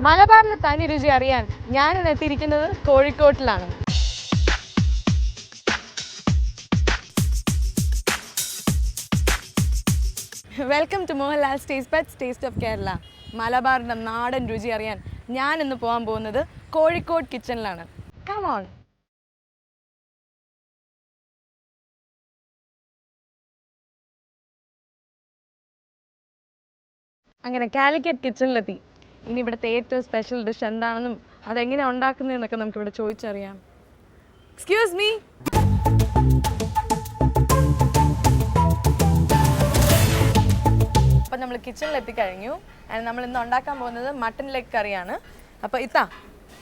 മലബാറിലെ തനി രുചി അറിയാൻ ഞാനിന്ന് എത്തിയിരിക്കുന്നത് കോഴിക്കോട്ടിലാണ്. Welcome to Mohanlal's taste buds taste of Kerala. മലബാറിൻ്റെ നാടൻ രുചി അറിയാൻ ഞാൻ ഇന്ന് പോകാൻ പോകുന്നത് കോഴിക്കോട് കിച്ചണിലാണ്. Come on. അങ്ങനെ കാലിക്കറ്റ് കിച്ചണിലെത്തി. ഇനി ഇവിടുത്തെ ഏറ്റവും സ്പെഷ്യൽ ഡിഷ് എന്താണെന്നും അതെങ്ങനെയാണ് ഉണ്ടാക്കുന്നതെന്നൊക്കെ നമുക്കിവിടെ ചോദിച്ചറിയാം. Excuse me. അപ്പം നമ്മൾ കിച്ചണിലെത്തിക്കഴിഞ്ഞു. നമ്മൾ ഇന്ന് ഉണ്ടാക്കാൻ പോകുന്നത് മട്ടൻ ലെഗ് കറിയാണ്. അപ്പോൾ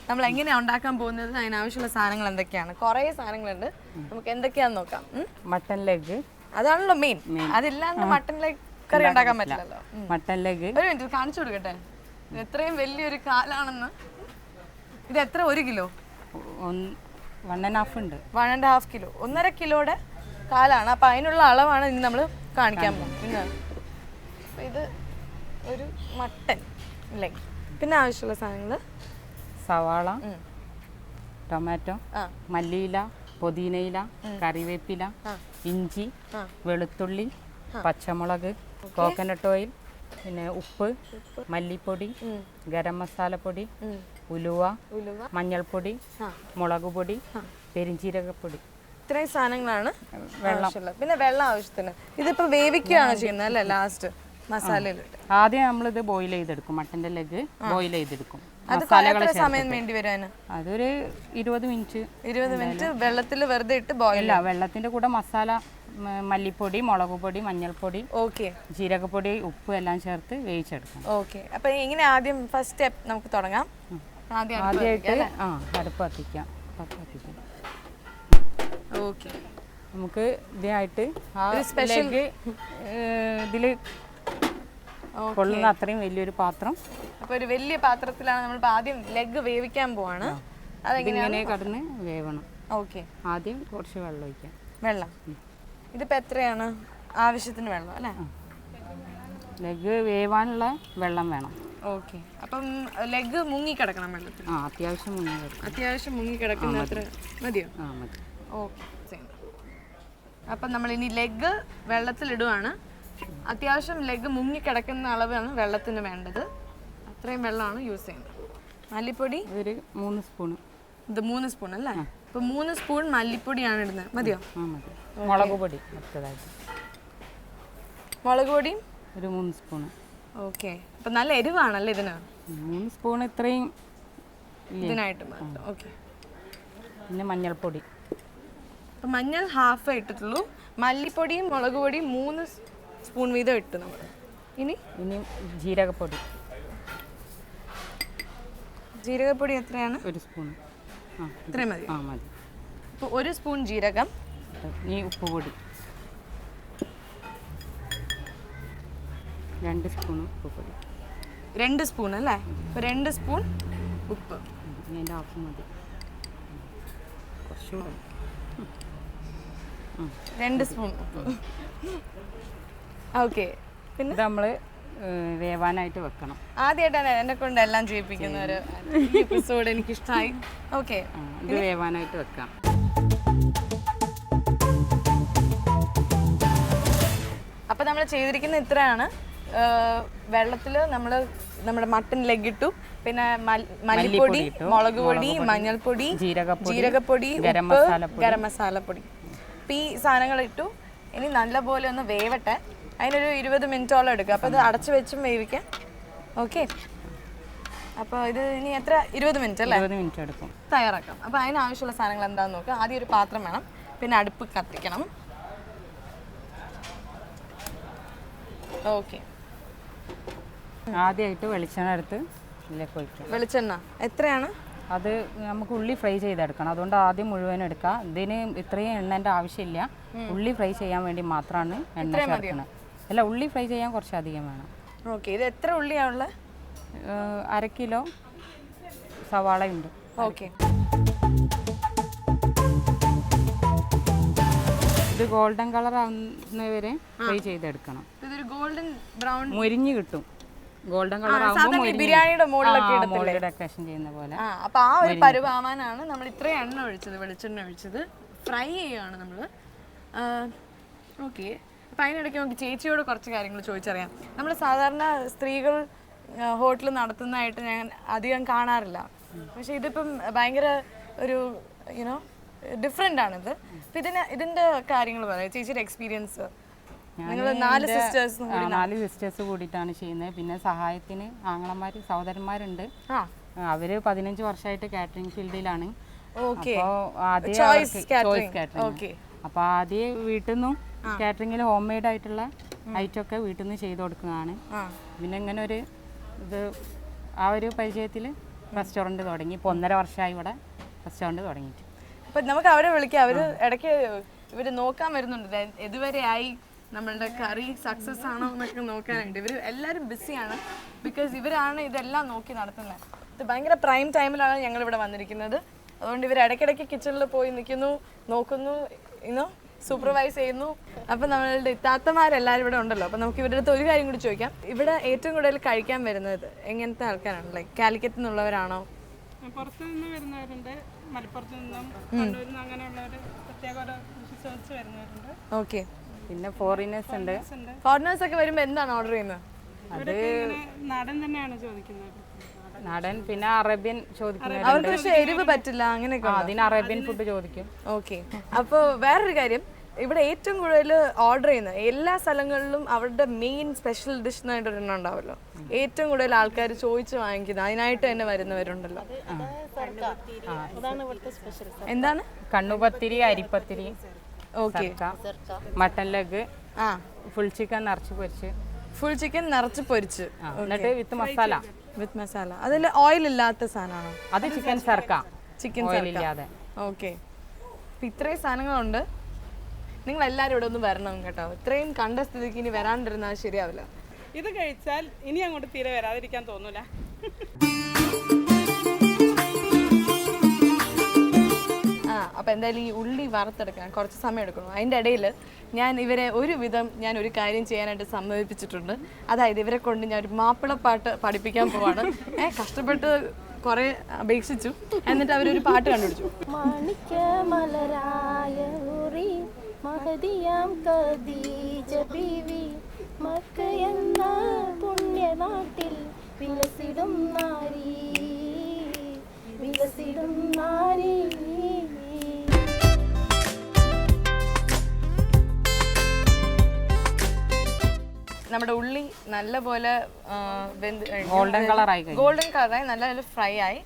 നമ്മൾ എങ്ങനെയാണ് ഉണ്ടാക്കാൻ പോകുന്നത്, അതിനാവശ്യമുള്ള സാധനങ്ങൾ എന്തൊക്കെയാണ്? കുറേ സാധനങ്ങളുണ്ട്, നമുക്ക് എന്തൊക്കെയാണെന്ന് നോക്കാം. മട്ടൻ ലെഗ് അതാണല്ലോ മെയിൻ. അതില്ലാണ്ട് മട്ടൻ ലെഗ് കറി ഉണ്ടാക്കാൻ പറ്റില്ലല്ലോ. മട്ടൻ ലെഗ് ഒരു മിനിറ്റ് കാണിച്ചു കൊടുക്കട്ടെ. ഇത് എത്രയും വലിയൊരു കാലാണെന്ന്. ഇത് എത്ര, 1 കിലോ? 1.5 ഉണ്ട്. 1.5 കിലോ, 1.5 കിലോയുടെ കാലാണ്. അപ്പം അതിനുള്ള അളവാണ് ഇന്ന് നമ്മൾ കാണിക്കാൻ പോകുന്നത്. അപ്പം ഇത് ഒരു മട്ടൻ ലെഗ്. പിന്നെ ആവശ്യമുള്ള സാധനങ്ങൾ സവാള, ടൊമാറ്റോ, മല്ലിയില, പുതിനയില, കറിവേപ്പില, ഇഞ്ചി, വെളുത്തുള്ളി, പച്ചമുളക്, കോക്കനട്ട് ഓയിൽ, പിന്നെ ഉപ്പ്, മല്ലിപ്പൊടി, ഗരം മസാലപ്പൊടി, ഉലുവ, മഞ്ഞൾപ്പൊടി, മുളക് പൊടി, പെരിഞ്ചീരകപ്പൊടി. ഇത്രയും സാധനങ്ങളാണ് വെള്ളം. പിന്നെ വെള്ളം ആവശ്യത്തിന്. ഇതിപ്പോ വേവിക്കുകയാണ് ചെയ്യുന്നത് അല്ലേ? ലാസ്റ്റ് മസാലയിലിട്ട് ആദ്യം നമ്മളിത് ബോയിൽ ചെയ്തെടുക്കും. മട്ടൻ്റെ ലെഗ് ബോയിൽ ചെയ്തെടുക്കും. സമയം വേണ്ടി വരാൻ അതൊരു 20 മിനിറ്റ്. 20 മിനിറ്റ് വെള്ളത്തിൽ വെറുതെ ഇട്ട് ബോയിൽ. അല്ല, വെള്ളത്തിന്റെ കൂടെ മസാല, മല്ലിപ്പൊടി, മുളക് പൊടി, മഞ്ഞൾപ്പൊടി, ജീരകപ്പൊടി, ഉപ്പ് എല്ലാം ചേർത്ത് വേവിച്ചെടുക്കണം. ഓക്കെ. അപ്പൊ ഇങ്ങനെ ആദ്യം ഫസ്റ്റ് സ്റ്റെപ്പ് നമുക്ക് തുടങ്ങാം. ആദ്യമായിട്ട് അടുപ്പ് കത്തിക്കാം. ഓക്കെ. നമുക്ക് ഇതിനായിട്ട് ലെഗ് ഇതില് കൊള്ളുന്ന അത്രയും വലിയൊരു പാത്രം. അപ്പൊ ഒരു വലിയ പാത്രത്തിലാണ് നമ്മൾ ആദ്യം ലെഗ് വേവിക്കാൻ പോവാണ്. അതിങ്ങനെ കടന്ന് വേവണം. ഓക്കെ. ആദ്യം കുറച്ച് വെള്ളം ഒഴിക്കാം. വെള്ളം ഇതിപ്പോ എത്രയാണ്? ആവശ്യത്തിന് വെള്ളം അല്ലേ? ലെഗ് വേവാനുള്ള വെള്ളം വേണം. ഓക്കെ. അപ്പം ലെഗ് മുങ്ങി കിടക്കണം വെള്ളത്തിൽ? അത്യാവശ്യം മുങ്ങി കിടക്കണം. അത്യാവശ്യം മുങ്ങി കിടക്കുന്ന അത്ര മതിയോ? മതി. ഓക്കെ. അപ്പം നമ്മൾ ഇനി ലെഗ് വെള്ളത്തിലിടുവാണ്. അത്യാവശ്യം ലെഗ് മുങ്ങി കിടക്കുന്ന അളവാണ് വെള്ളത്തിന് വേണ്ടത്. അത്രയും വെള്ളമാണ് യൂസ് ചെയ്യുന്നത്. മല്ലിപ്പൊടി ഒരു 3 സ്പൂൺ. ഇത് 3 സ്പൂൺ അല്ലേ? ഇപ്പൊ 3 സ്പൂൺ മല്ലിപ്പൊടിയാണ് ഇടുന്നത്. മതിയോ? മുളക് പൊടി മുളക് പൊടി ഒരു 3 സ്പൂൺ. ഓക്കെ. അപ്പൊ നല്ല എരിവാണല്ലേ ഇതിന്? 3 സ്പൂൺ ഇത്രയും ഇതിനായിട്ട്. ഓക്കെ. പിന്നെ മഞ്ഞൾപ്പൊടി. അപ്പം മഞ്ഞൾ ഹാഫ് ഇട്ടിട്ടുള്ളൂ. മല്ലിപ്പൊടിയും മുളക് പൊടിയും 3 സ്പൂൺ വീതം ഇട്ടു നമ്മൾ. ഇനി ജീരകപ്പൊടി. ജീരകപ്പൊടി എത്രയാണ്? 1 സ്പൂൺ. ഇത്രയും മതി? മതി. ഇപ്പോൾ 1 സ്പൂൺ ജീരകം. ഈ ഉപ്പ് പൊടി 2 സ്പൂൺ ഉപ്പ് പൊടി. 2 സ്പൂൺ അല്ലേ? ഇപ്പോൾ 2 സ്പൂൺ ഉപ്പ്. അതിൻ്റെ ആവശ്യം മതി. കുറച്ചുകൂടെ 2 സ്പൂൺ ഉപ്പ്. ഓക്കെ. പിന്നെ നമ്മൾ വേവാനായിട്ട് വെക്കണം. ആദ്യമായിട്ടാണ് എന്നെ കൊണ്ട് എല്ലാം ചെയ്യിപ്പിക്കുന്ന ഒരു എപ്പിസോഡ്. എനിക്കിഷ്ടമായി. ഓക്കെ. ഇത് വേവാനായിട്ട് വെക്കാം. അപ്പം നമ്മൾ ചെയ്തിരിക്കുന്ന ഇത്രയാണ്. വെള്ളത്തിൽ നമ്മൾ നമ്മുടെ മട്ടൻ ലെഗ് ഇട്ടു. പിന്നെ മല്ലിപ്പൊടി, മുളക് പൊടി, മഞ്ഞൾപ്പൊടി, ജീരകപ്പൊടി, ഗരം മസാലപ്പൊടി. അപ്പം ഈ സാധനങ്ങൾ ഇട്ടു. ഇനി നല്ലപോലെ ഒന്ന് വേവട്ടെ. അതിനൊരു 20 മിനിറ്റോളം എടുക്കുക. അപ്പോൾ ഇത് അടച്ചു വെച്ചും വേവിക്കാം. ഓക്കെ. അപ്പോൾ ഇത് ഇനി എത്ര? 20 മിനിറ്റ് അല്ലേ? 20 മിനിറ്റ് എടുക്കും. തയ്യാറാക്കാം. അപ്പോൾ അതിനാവശ്യമുള്ള സാധനങ്ങൾ എന്താണെന്ന് നോക്കുക. ആദ്യം ഒരു പാത്രം വേണം. പിന്നെ അടുപ്പ് കത്തിക്കണം. ഓക്കെ. ആദ്യമായിട്ട് വെളിച്ചെണ്ണ എടുത്ത് ഇതിലേക്ക് ഒഴിക്കാം. വെളിച്ചെണ്ണ എത്രയാണ്? അത് നമുക്ക് ഉള്ളി ഫ്രൈ ചെയ്തെടുക്കണം. അതുകൊണ്ട് ആദ്യം മുഴുവൻ എടുക്കാം. ഇതിന് ഇത്രയും എണ്ണേൻ്റെ ആവശ്യമില്ല. ഉള്ളി ഫ്രൈ ചെയ്യാൻ വേണ്ടി മാത്രമാണ് എണ്ണ ചേർക്കുന്നത്. അല്ല, ഉള്ളി ഫ്രൈ ചെയ്യാൻ കുറച്ചധികം വേണം. ഓക്കെ. ഇത് എത്ര ഉള്ളിയാണുള്ളത്? 1/2 കിലോ സവാള ഉണ്ട്. ഓക്കെ. ഇത് ഗോൾഡൻ കളർ ആവുന്നവരെ ഫ്രൈ ചെയ്തെടുക്കണം. ഇതൊരു ഗോൾഡൻ ബ്രൗൺ മുരിഞ്ഞ് കിട്ടും. ഗോൾഡൻ കളർ ആവുമ്പോൾ ബിരിയാണിയുടെ മുകളിലൊക്കെ ഇടത്തില്ലേ? ഡെക്കറേഷൻ ചെയ്യുന്ന പോലെ. അപ്പൊ ആ ഒരു പരുവാവാനാണ് നമ്മൾ ഇത്രയും എണ്ണ ഒഴിച്ചത്, വെളിച്ചെണ്ണ ഒഴിച്ചത്. ഫ്രൈ ചെയ്യുകയാണ് നമ്മൾ. ഓക്കെ. അപ്പം അതിനിടയ്ക്ക് നമുക്ക് ചേച്ചിയോട് കുറച്ച് കാര്യങ്ങൾ ചോദിച്ചറിയാം. നമ്മൾ സാധാരണ സ്ത്രീകൾ ഹോട്ടൽ നടത്തുന്നതായിട്ട് ഞാൻ അധികം കാണാറില്ല. പക്ഷെ ഇതിപ്പം ഭയങ്കര ഒരു യുനോ ഡിഫറെൻ്റ് ആണിത്. അപ്പം ഇതിൻ്റെ കാര്യങ്ങൾ പറയാം, ചേച്ചിയുടെ എക്സ്പീരിയൻസ്. നിങ്ങൾ 4 സിസ്റ്റേഴ്സ് കൂടിയിട്ടാണ് ചെയ്യുന്നത്. പിന്നെ സഹായത്തിന് ആങ്ങളമാര് സഹോദരന്മാരുണ്ട്. അവര് 15 വർഷമായിട്ട് കാറ്ററിംഗ് ഫീൽഡിലാണ്. അപ്പോൾ ചോയ്സ് കാറ്ററിംഗ്. അപ്പോൾ ആദ്യം വീട്ടിൽ നിന്നും കാറ്ററിംഗിൽ ഹോം മെയ്ഡ് ആയിട്ടുള്ള ഐറ്റം ഒക്കെ വീട്ടിൽ നിന്ന് ചെയ്ത് കൊടുക്കുന്നതാണ്. പിന്നെ ഇങ്ങനെ ഒരു ഇത് ആ ഒരു പരിചയത്തിൽ റെസ്റ്റോറൻറ്റ് തുടങ്ങി. ഇപ്പോൾ 1.5 വർഷമായി ഇവിടെ റെസ്റ്റോറൻറ്റ് തുടങ്ങിയിട്ട്. അപ്പം നമുക്ക് അവരെ വിളിക്കാം. അവർ ഇടയ്ക്ക് ഇവർ നോക്കാൻ വരുന്നുണ്ട് ഇതുവരെ ആയി നമ്മളുടെ കറി സക്സസ് ആണോ എന്നൊക്കെ നോക്കാനായിട്ട്. ഇവർ എല്ലാവരും ബിസിയാണ്. ബിക്കോസ് ഇവരാണ് ഇതെല്ലാം നോക്കി നടത്തുന്നത്. ഇത് ഭയങ്കര പ്രൈം ടൈമിലാണ് ഞങ്ങളിവിടെ വന്നിരിക്കുന്നത്. അതുകൊണ്ട് ഇവർ ഇടയ്ക്കിടയ്ക്ക് കിച്ചണിൽ പോയി നിൽക്കുന്നു, നോക്കുന്നു, ഇന്നോ സൂപ്പർവൈസ് ചെയ്യുന്നു. അപ്പം നമ്മളുടെ താത്തമാരെല്ലാവരും ഇവിടെ ഉണ്ടല്ലോ. അപ്പം നമുക്ക് ഇവരുടെ അടുത്ത് ഒരു കാര്യം കൂടി ചോദിക്കാം. ഇവിടെ ഏറ്റവും കൂടുതൽ കഴിക്കാൻ വരുന്നത് എങ്ങനത്തെ ആൾക്കാരാണ്? ലൈക്ക് കാലിക്കറ്റ് നിന്നുള്ളവരാണോ? പുറത്തു നിന്ന് വരുന്നവരുണ്ട്, മലപ്പുറത്ത് നിന്നും കണ്ണൂരിൽ നിന്ന് അങ്ങനെയുള്ളവർ പ്രത്യേക വരുന്നവരുണ്ട്. ഓക്കെ. പിന്നെ ഫോറിനേഴ്സ് ഉണ്ട്. ഫോറിനേഴ്സ് ഒക്കെ വരുമ്പോൾ എന്താണ് ഓർഡർ ചെയ്യുന്നത്? അത് നാടൻ തന്നെയാണ് ചോദിക്കുന്നത്. നാടൻ, പിന്നെ അറേബ്യൻ ചോദിക്കുന്നത്. അവർക്ക് പക്ഷേ എരിവ് പറ്റില്ല, അങ്ങനെയൊക്കെ. അതിന് അറേബ്യൻ ഫുഡ് ചോദിക്കും. ഓക്കെ. അപ്പോൾ വേറൊരു കാര്യം, ഇവിടെ ഏറ്റവും കൂടുതൽ ഓർഡർ ചെയ്യുന്നത് എല്ലാ സ്ഥലങ്ങളിലും അവരുടെ മെയിൻ സ്പെഷ്യൽ ഡിഷ് എന്നായിട്ട് ഒരെണ്ണം ഉണ്ടാവുമല്ലോ. ഏറ്റവും കൂടുതൽ ആൾക്കാർ ചോദിച്ച് വാങ്ങിക്കുന്നത്, അതിനായിട്ട് തന്നെ വരുന്നവരുണ്ടല്ലോ. എന്താണ്? കണ്ണുപത്തിരി, അരിപ്പത്തിരി, മട്ടൻ ലെഗ്, ഫുൾ ചിക്കൻ നിറച്ച് പൊരിച്ച്. ഫുൾ ചിക്കൻ നിറച്ച് പൊരിച്ച് എന്നിട്ട് വിത്ത് മസാല. വിത്ത് മസാല. അതിൽ ഓയിൽ ഇല്ലാത്ത സാധനമാണോ? അത് ചിക്കൻ സർക്ക. ചിക്കൻ ഇല്ലാതെ. ഓക്കെ. അപ്പം ഇത്രയും സാധനങ്ങളുണ്ട്. നിങ്ങൾ എല്ലാവരും ഇവിടെ ഒന്ന് വരണം കേട്ടോ. ഇത്രയും കണ്ട സ്ഥിതിക്ക് ഇനി വരാണ്ടിരുന്നാൽ ശരിയാവില്ല. ഇത് കഴിച്ചാൽ ഇനി അങ്ങോട്ട് തീരെ വരാതിരിക്കാൻ തോന്നൂല. അപ്പം എന്തായാലും ഈ ഉള്ളി വറുത്തെടുക്കാൻ കുറച്ച് സമയം എടുക്കണം. അതിൻ്റെ ഇടയിൽ ഞാൻ ഇവരെ ഞാൻ ഒരു കാര്യം ചെയ്യാനായിട്ട് സമ്മതിപ്പിച്ചിട്ടുണ്ട്. അതായത് ഇവരെ കൊണ്ട് ഞാൻ ഒരു മാപ്പിളപ്പാട്ട് പഠിപ്പിക്കാൻ പോവാണ്. കഷ്ടപ്പെട്ട് കുറെ അപേക്ഷിച്ചു. എന്നിട്ട് അവരൊരു പാട്ട് കണ്ടുപിടിച്ചു. പുണ്യനാട്ടിൽ വിലസിടും നാരി, വിലസിടും നാരി. നമ്മുടെ ഉള്ളി നല്ലപോലെ ഗോൾഡൻ കളറായി നല്ലപോലെ ഫ്രൈ ആയി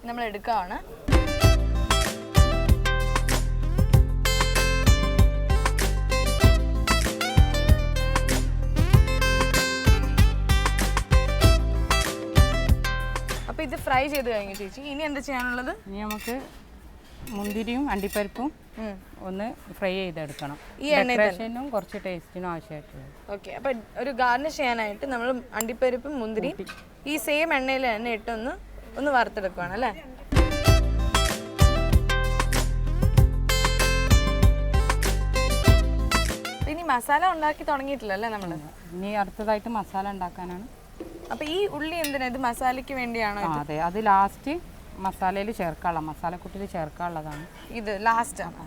നമ്മൾ എടുക്കുകയാണ്. അപ്പൊ ഇത് ഫ്രൈ ചെയ്ത് കഴിഞ്ഞു ചേച്ചി. ഇനി എന്താ ചെയ്യാനുള്ളത്? ഇനി നമുക്ക് മുന്തിരിയും അണ്ടിപ്പരിപ്പും ഒന്ന് ഫ്രൈ ചെയ്തെടുക്കണം. ഈ എണ്ണയും കുറച്ച് ടേസ്റ്റിനും ആവശ്യമായിട്ടുള്ളത്. ഓക്കെ. അപ്പൊ ഒരു ഗാർണിഷ് ചെയ്യാനായിട്ട് നമ്മൾ അണ്ടിപ്പരിപ്പും മുന്തിരിയും ഈ സെയിം എണ്ണയിൽ തന്നെ ഒന്ന് വറുത്തെടുക്കുകയാണ് അല്ലേ? ഇനി മസാല ഉണ്ടാക്കി തുടങ്ങിയിട്ടില്ലല്ലേ നമ്മള്? ഇനി അടുത്തതായിട്ട് മസാല ഉണ്ടാക്കാനാണ്. അപ്പൊ ഈ ഉള്ളി എന്തിനാ? ഇത് മസാലയ്ക്ക് വേണ്ടിയാണോ? അതെ, അത് ലാസ്റ്റ് മസാലയിൽ ചേർക്കാനുള്ള, മസാലക്കൂട്ടിൽ ചേർക്കാനുള്ളതാണ്. ഇത് ലാസ്റ്റ് ആണ്.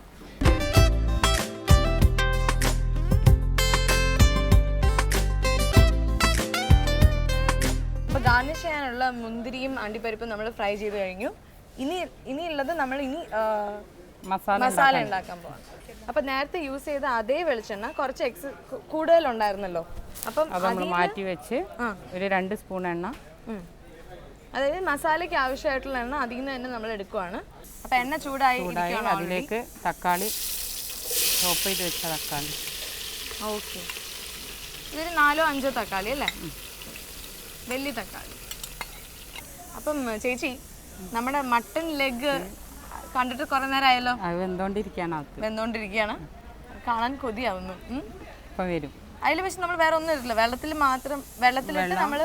അപ്പൊ ഗാർണിഷ് ചെയ്യാനുള്ള മുന്തിരിയും അണ്ടിപ്പരിപ്പും നമ്മൾ ഫ്രൈ ചെയ്ത് കഴിഞ്ഞു. ഇനിയുള്ളത് നമ്മൾ മസാല ഉണ്ടാക്കാൻ പോവാം. അപ്പൊ നേരത്തെ യൂസ് ചെയ്ത അതേ വെളിച്ചെണ്ണ കുറച്ച് കൂടുതലുണ്ടായിരുന്നല്ലോ. അപ്പം അത് നമ്മൾ മാറ്റി വെച്ച് ഒരു 2 സ്പൂൺ എണ്ണ, അതായത് മസാലയ്ക്ക് ആവശ്യമായിട്ടുള്ള എണ്ണ അതിൽ നിന്ന് തന്നെ നമ്മൾ എടുക്കുവാണ്. അപ്പൊ എണ്ണ ചൂടായി അതിലേക്ക് തക്കാളി ചോപ്പ് ചെയ്ത് വെച്ച തക്കാളി. ഓക്കെ. ഇതൊരു 4-5 തക്കാളി അല്ലേ? വലിയ തക്കാളി. അപ്പം ചേച്ചി, നമ്മുടെ മട്ടൺ ലെഗ് കണ്ടിട്ട് കുറെ നേരമായല്ലോ. വെന്തോണ്ടിരിക്കുകയാണ്. കാണാൻ കൊതിയാവുന്നു. വരും. അതിൽ പക്ഷെ നമ്മൾ വേറെ ഒന്നും ഇട്ടില്ല. വെള്ളത്തിലിട്ട് നമ്മൾ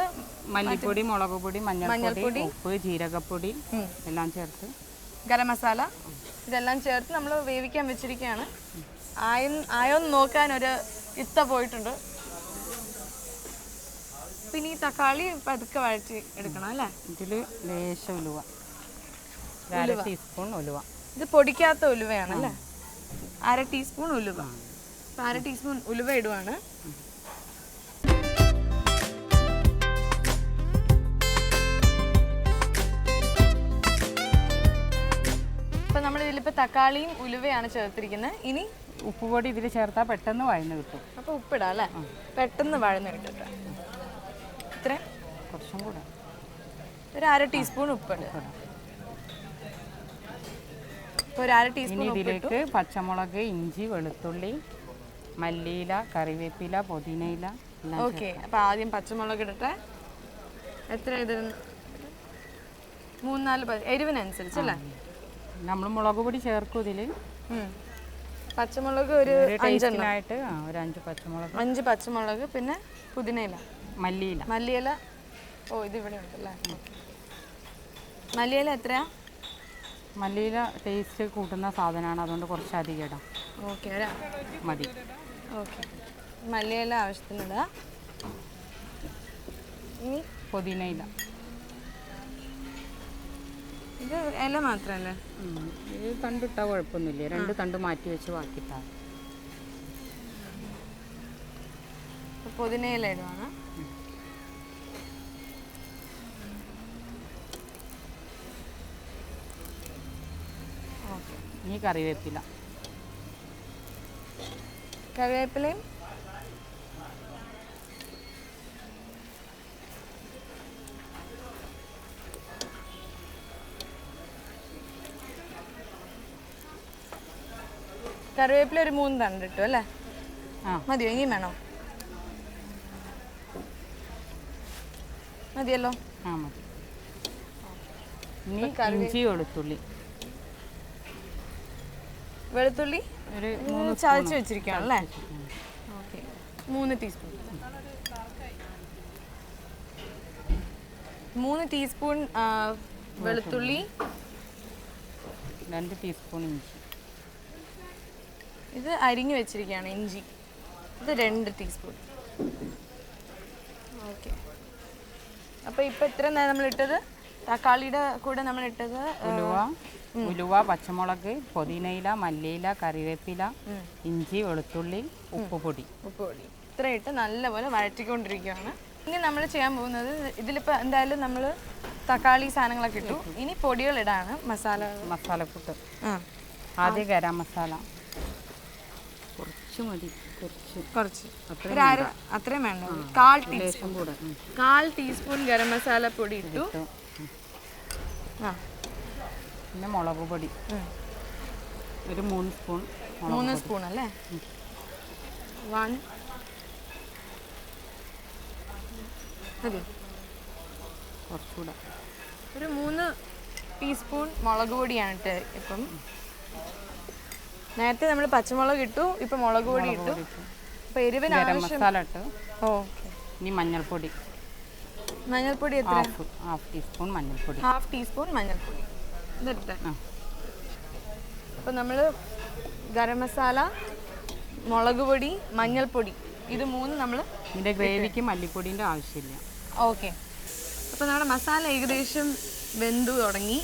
മല്ലിപ്പൊടി, മുളക് പൊടി, മഞ്ഞൾപ്പൊടി, ഉപ്പ്, ജീരകപ്പൊടി എല്ലാം ചേർത്ത്, ഗരം മസാല ഇതെല്ലാം ചേർത്ത് നമ്മൾ വേവിക്കാൻ വെച്ചിരിക്കുകയാണ്. ആയോന്ന് നോക്കാൻ ഒരു ഇത്ത പോയിട്ടുണ്ട്. പിന്നെ ഈ തക്കാളി പതുക്കെ വഴറ്റി എടുക്കണം അല്ലേ? ഇതിൽ ലേശം ഉലുവ, 1/2 ടീസ്പൂൺ ഉലുവ. ഇത് പൊടിക്കാത്ത ഉലുവയാണല്ലേ? 1/2 ടീസ്പൂൺ ഉലുവ. അപ്പം 1/2 ടീസ്പൂൺ ഉലുവ ഇടുവാണ്. അപ്പം നമ്മൾ ഇതിലിപ്പോൾ തക്കാളിയും ഉലുവയാണ് ചേർത്തിരിക്കുന്നത്. ഇനി ഉപ്പുപൊടി ഇതിൽ ചേർത്താൽ പെട്ടെന്ന് വഴന്ന് കിട്ടും. അപ്പോൾ ഉപ്പിടാം അല്ലേ? പെട്ടെന്ന് വഴന്ന് കിട്ടട്ടെ. ഇത്ര കുറച്ചും കൂടെ ഒരു 1/2 ടീസ്പൂൺ ഉപ്പിട്. ഇപ്പോൾ ഒരു 1/2 ടീസ്പൂൺ ഇനി ഇതിലേക്ക് പച്ചമുളക്, ഇഞ്ചി, വെളുത്തുള്ളി, മല്ലിയില, കറിവേപ്പില, പുതിനയില എല്ലാം. ഓക്കെ, അപ്പോൾ ആദ്യം പച്ചമുളക് ഇടട്ടെ. എത്ര ഇത്? 3-4 എരിവിനനുസരിച്ചല്ലേ? നമ്മൾ മുളക് പൊടി ചേർക്കും ഇതിൽ. പച്ചമുളക് ഒരു 5 ആയിട്ട് ഒരു 5 പച്ചമുളക്, 5 പച്ചമുളക്, പിന്നെ പുതിനയില, മല്ലിയില. ഓ, ഇത് ഇവിടെ ഉണ്ടല്ലേ? മല്ലിയില എത്രയാ? മല്ലിയില ടേസ്റ്റ് കൂട്ടുന്ന സാധനമാണ്, അതുകൊണ്ട് കുറച്ചധികം ഇടാം. ഓക്കെ, മതി. ഓക്കെ, മല്ലിയില ആവശ്യത്തിനിടുക. ഇനി പുതിനയില. ഇത് ഇല മാത്രമല്ലേ? ഇത് തണ്ടിട്ടാൽ കുഴപ്പമൊന്നുമില്ല. 2 തണ്ട് മാറ്റി വെച്ച് ബാക്കിയിട്ടാൽ. പുതിനയില ഇടുവാണ്. ഓക്കെ, ഇനി കറിവേപ്പില. കറിവേപ്പിലയും കറിവേപ്പില ഒരു 3 തണ്ട് ഇട്ടു അല്ലേ? മതിയോ? ഇനിയും വേണോ? മതിയല്ലോ. മതി. ഇനി ഇഞ്ചി, വെളുത്തുള്ളി. വെളുത്തുള്ളി ഒരു ചതച്ച് വെച്ചിരിക്കുകയാണല്ലേ? Okay, 3 teaspoon. 3 ടീസ്പൂൺ വെളുത്തുള്ളി, 2 ടീസ്പൂൺ ഇഞ്ചി. ഇത് അരിഞ്ഞു വെച്ചിരിക്കുകയാണ് ഇഞ്ചി. ഇത് 2 ടീസ്പൂൺ. ഓക്കെ, അപ്പോൾ ഇപ്പോൾ ഇത്ര നേരം നമ്മളിട്ടത് തക്കാളിയുടെ കൂടെ നമ്മളിട്ടത് ഉലുവ, പച്ചമുളക്, പുതിനയില, മല്ലിയില, കറിവേപ്പില, ഇഞ്ചി, വെളുത്തുള്ളി, ഉപ്പുപൊടി. ഇത്ര ഇട്ട് നല്ലപോലെ വഴറ്റിക്കൊണ്ടിരിക്കുകയാണ്. ഇനി നമ്മൾ ചെയ്യാൻ പോകുന്നത്, ഇതിലിപ്പോൾ എന്തായാലും നമ്മൾ തക്കാളി സാധനങ്ങളൊക്കെ ഇട്ടു. ഇനി പൊടികളിടാണ്. മസാലക്കൂട്ട്. ആദ്യം ഗരം മസാല കുറച്ച് മതി. കുറച്ച് അത്രയും വേണ്ട. 1/4 ടീസ്പൂൺ ഗരം മസാല പൊടി ഇട്ടു. പിന്നെ മുളക് പൊടി ഒരു 3 സ്പൂൺ. 3 സ്പൂൺ അല്ലേ? 1 മതി. കുറച്ചുകൂടെ ഒരു 3 ടീസ്പൂൺ മുളക് പൊടിയാണ് ഇട്ട്. ഇപ്പം നേരത്തെ നമ്മൾ പച്ചമുളക് ഇട്ടു, ഇപ്പം മുളക് പൊടി ഇട്ടു. അപ്പം എരിവിന് മസാല ഇട്ടു. ഓക്കെ, ഇനി മഞ്ഞൾപ്പൊടി. മഞ്ഞൾപ്പൊടി എത്ര? 1/2 ടീസ്പൂൺ മഞ്ഞൾപ്പൊടി. 1/2 ടീസ്പൂൺ മഞ്ഞൾപ്പൊടി. ഇതിട്ടെ. അപ്പം നമ്മൾ ഗരം മസാല, മുളക് പൊടി, മഞ്ഞൾപ്പൊടി, ഇത് 3 നമ്മൾ. ഇതിൻ്റെ ഗ്രേവിക്ക് മല്ലിപ്പൊടീൻ്റെ ആവശ്യമില്ല. ഓക്കെ, അപ്പോൾ നമ്മുടെ മസാല ഏകദേശം വെന്തു തുടങ്ങി.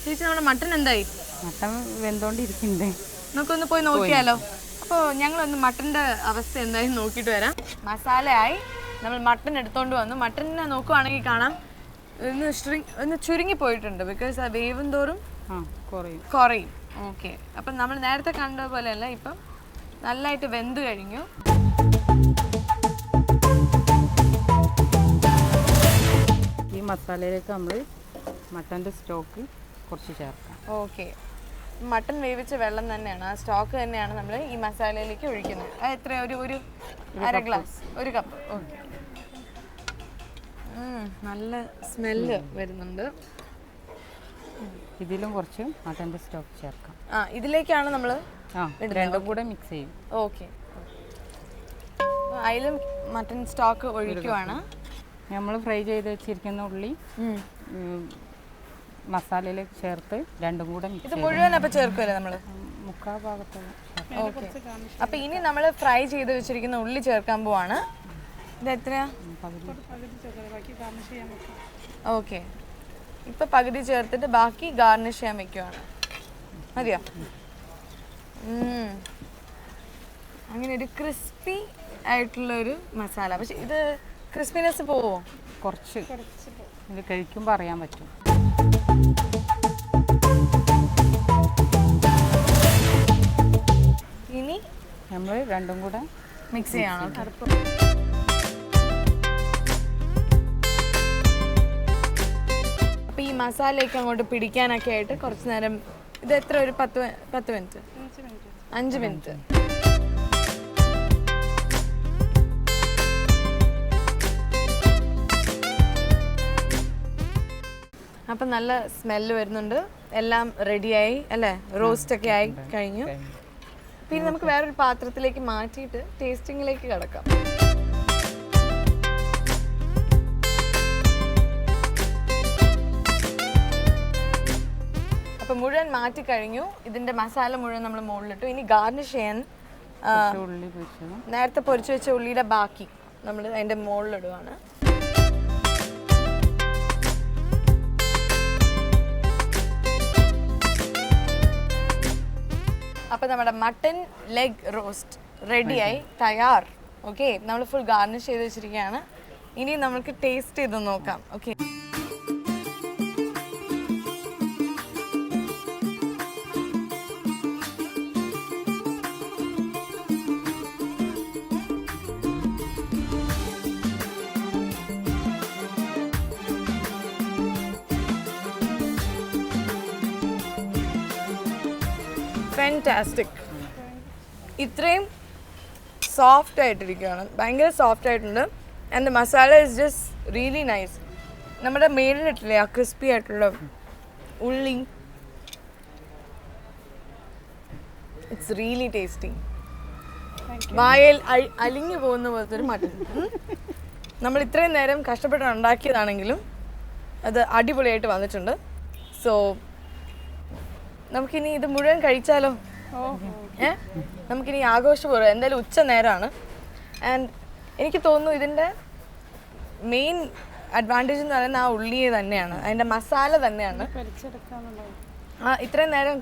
ചേച്ചി, നമ്മുടെ മട്ടൻ എന്തായി? മട്ടൻ വെന്തോണ്ടിരിക്കുന്നുണ്ട്. നമുക്കൊന്ന് പോയി നോക്കിയാലോ? അപ്പോൾ ഞങ്ങളൊന്ന് മട്ടൻ്റെ അവസ്ഥ എന്തായാലും നോക്കിയിട്ട് വരാം. മസാലയായി, നമ്മൾ മട്ടൻ എടുത്തുകൊണ്ട് വന്നു. മട്ടനെ നോക്കുവാണെങ്കിൽ കാണാം ഒന്ന് ചുരുങ്ങി പോയിട്ടുണ്ട്. ബിക്കോസ് ആ വേവും തോറും കുറയും. ഓക്കെ, അപ്പം നമ്മൾ നേരത്തെ കണ്ട പോലെയല്ല, ഇപ്പം നല്ലതായിട്ട് വെന്ത് കഴിഞ്ഞു. ഈ മസാലയിലേക്ക് നമ്മൾ മട്ടൻ്റെ സ്റ്റോക്ക് കുറച്ച് ചേർക്കാം. ഓക്കെ, മട്ടൻ വേവിച്ച വെള്ളം തന്നെയാണ്, ആ സ്റ്റോക്ക് തന്നെയാണ് നമ്മൾ ഈ മസാലയിലേക്ക് ഒഴിക്കുന്നത്. അത് എത്ര? ഒരു 1/2 ഗ്ലാസ്, 1 കപ്പ്. ഓക്കെ, നല്ല സ്മെല്ല് വരുന്നുണ്ട്. ഇതിലും കുറച്ച് മട്ടൻ്റെ സ്റ്റോക്ക് ചേർക്കാം. ഇതിലേക്കാണ് നമ്മൾ രണ്ടും കൂടെ മിക്സ് ചെയ്യും. ഓക്കെ, അതിലും മട്ടൻ സ്റ്റോക്ക് ഒഴിക്കുവാണ്. നമ്മൾ ഫ്രൈ ചെയ്ത് വെച്ചിരിക്കുന്ന ഉള്ളി മസാലയിലേക്ക് ചേർത്ത് രണ്ടും കൂടെ മിക്സ്. ഇത് മുഴുവൻ അപ്പം ചേർക്കുമല്ലേ നമ്മൾ? 3/4 ഭാഗത്തോളം. ഓക്കെ, അപ്പം ഇനി നമ്മൾ ഫ്രൈ ചെയ്ത് വെച്ചിരിക്കുന്ന ഉള്ളി ചേർക്കാൻ പോവാണ്. ഇത് എത്രയാ? പകുതി ചേർത്ത് ബാക്കി ഗാർണിഷ് ചെയ്യാൻ വെക്കും. ഓക്കെ, ഇപ്പം പകുതി ചേർത്തിട്ട് ബാക്കി ഗാർണിഷ് ചെയ്യാൻ വെക്കുവാണ്. മതിയോ? അങ്ങനെ ഒരു ക്രിസ്പി ആയിട്ടുള്ളൊരു മസാല. പക്ഷെ ഇത് ക്രിസ്പിനെസ് പോവോ? കുറച്ച് ഇത് കഴിക്കുമ്പോൾ അറിയാൻ പറ്റും. ഇനി നമ്മൾ രണ്ടും കൂടെ മിക്സ് ചെയ്യണം. അപ്പോൾ ഈ മസാലയൊക്കെ അങ്ങോട്ട് പിടിക്കാനൊക്കെ ആയിട്ട് കുറച്ച് നേരം, ഇത് എത്ര, ഒരു 10 മിനിറ്റ്? 5 മിനിറ്റ്. അപ്പം നല്ല സ്മെല്ല് വരുന്നുണ്ട്. എല്ലാം റെഡിയായി അല്ലേ? റോസ്റ്റ് ഒക്കെ ആയി കഴിഞ്ഞു. പിന്നെ നമുക്ക് വേറൊരു പാത്രത്തിലേക്ക് മാറ്റിയിട്ട് ടേസ്റ്റിങ്ങിലേക്ക് കിടക്കാം. അപ്പം മുഴുവൻ മാറ്റി കഴിഞ്ഞു. ഇതിൻ്റെ മസാല മുഴുവൻ നമ്മൾ മുകളിലിട്ടു. ഇനി ഗാർണിഷ് ചെയ്യാൻ ഉള്ളി പൊരിച്ചു, നേരത്തെ പൊരിച്ചു വെച്ച ഉള്ളിയുടെ ബാക്കി നമ്മൾ അതിൻ്റെ മുകളിലിടുവാണ്. അപ്പോൾ നമ്മുടെ മട്ടൻ ലെഗ് റോസ്റ്റ് റെഡിയായി, തയ്യാർ. ഓക്കെ, നമ്മൾ ഫുൾ ഗാർണിഷ് ചെയ്ത് വെച്ചിരിക്കുകയാണ്. ഇനി നമുക്ക് ടേസ്റ്റ് ചെയ്ത് നോക്കാം. Okay, fantastic. ഇത്രയും സോഫ്റ്റ് ആയിട്ടിരിക്കുകയാണ്, ഭയങ്കര സോഫ്റ്റ് ആയിട്ടുണ്ട്. And the masala is just really nice. നമ്മുടെ മേലിലിട്ടില്ലേ ആ ക്രിസ്പി ആയിട്ടുള്ള ഉള്ളി, ഇറ്റ്സ് റിയലി ടേസ്റ്റി. വായയിൽ അലിഞ്ഞു പോകുന്ന പോലത്തെ ഒരു മട്ടൻ. നമ്മൾ ഇത്രയും നേരം കഷ്ടപ്പെട്ട് ഉണ്ടാക്കിയതാണെങ്കിലും അത് അടിപൊളിയായിട്ട് വന്നിട്ടുണ്ട്. സോ നമുക്കിനി ഇത് മുഴുവൻ കഴിച്ചാലോ? നമുക്കിനി ആഘോഷപൂർവ്വം, എന്തായാലും ഉച്ച നേരമാണ്. ആൻഡ് എനിക്ക് തോന്നുന്നു ഇതിൻ്റെ മെയിൻ അഡ്വാൻറ്റേജ് എന്ന് പറയുന്നത് ആ ഉള്ളിയെ തന്നെയാണ്, അതിൻ്റെ മസാല തന്നെയാണ്. ഇത്രയും നേരം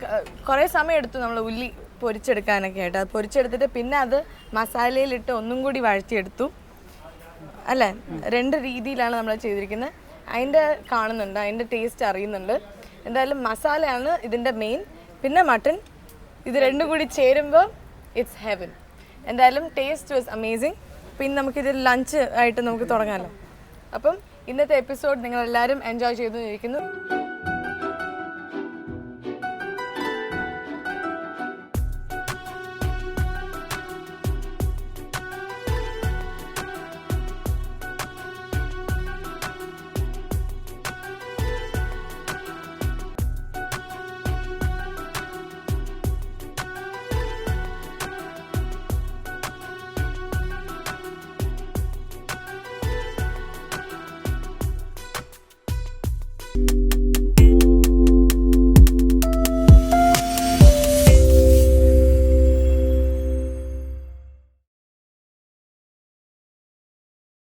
കുറേ സമയം എടുത്തു നമ്മൾ ഉള്ളി പൊരിച്ചെടുക്കാനൊക്കെ ആയിട്ട്. അത് പൊരിച്ചെടുത്തിട്ട് പിന്നെ അത് മസാലയിലിട്ട് ഒന്നും കൂടി വഴറ്റിയെടുത്തു അല്ലേ? 2 രീതിയിലാണ് നമ്മൾ ചെയ്തിരിക്കുന്നത്. അതിൻ്റെ കാണുന്നുണ്ട്, അതിൻ്റെ ടേസ്റ്റ് അറിയുന്നുണ്ട്. എന്തായാലും മസാലയാണ് ഇതിൻ്റെ മെയിൻ, പിന്നെ മട്ടൺ. ഇത് രണ്ടും കൂടി ചേരുമ്പോൾ ഇറ്റ്സ് ഹെവൻ. എന്തായാലും ടേസ്റ്റ് വാസ് അമേസിങ്. പിന്നെ നമുക്കിത് ലഞ്ച് ആയിട്ട് നമുക്ക് തുടങ്ങാമല്ലോ. അപ്പം ഇന്നത്തെ എപ്പിസോഡ് നിങ്ങളെല്ലാവരും എൻജോയ് ചെയ്തു ഇരിക്കുന്നു.